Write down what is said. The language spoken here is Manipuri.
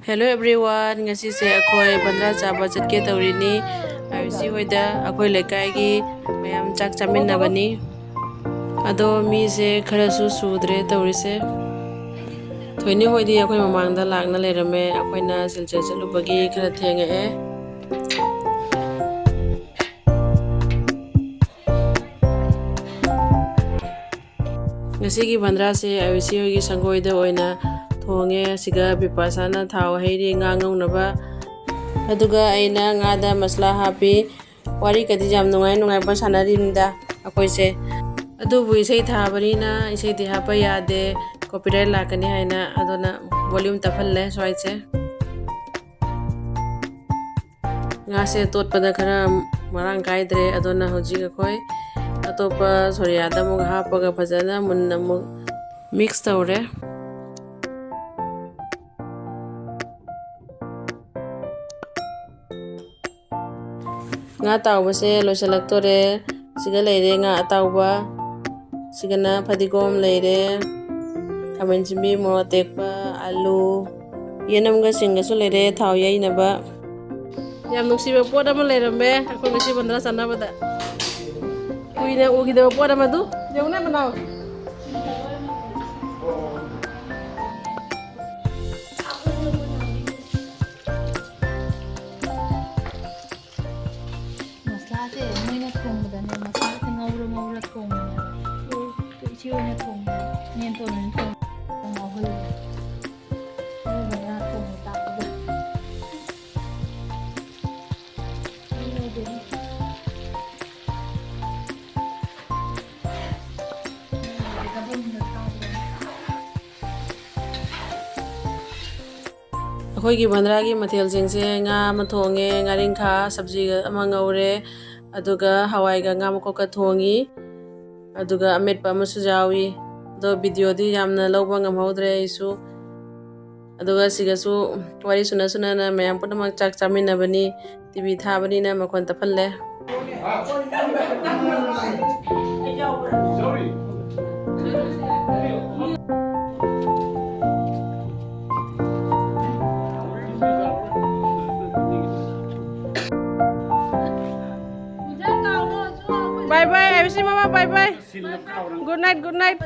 Hello everyone, ngasi se akhoi Bhandra chaba chatke tawrini ayusi hoida akhoi lekai mayam chak chaminabani ado mi se kharasu sudre tawrise thoini hoidi akhoi mamangda lakna lerame akhoina silche chalubagi khara thengae ngasi gi Bhandra se ayusi hogi sangoida oina thonge siga bipasana thau heiri nga ngaunaba aduga aina ngada masla hapi wari kadi jam nungai ba sanarinda akoise adubu isai thabarina isai di hapa yade copyright lakani haina adona volume tapalle swaise ngase totpada khara marang kaidre adona hoji akoi atopa soryada mug hapaga phajana munna mug mix tawre nga tawba se loisalaktore siga leire nga atawba sigana phadigom leire khamen simbi moro tekpa alu yenamga singa su leire thaw yainaba yam nuksiba pot ama leirame akhoi ngasi Bhandra sanabada kuina ugidaba pot ama du jeuna manaw अखोई Bhandra की मथेल सिंगसे nga ama thonge ngaringkha sabji ama ngaure aduga hawai ga nga mako ka thongi aduga ametpa amasu jawi do video di yamna lawba ngamhodre isu aduga sigasu wari suna na mayam punamak chak chaminabani tv thabani na makon tapalle Bye bye, I see mama. Bye bye. Good night. Good night.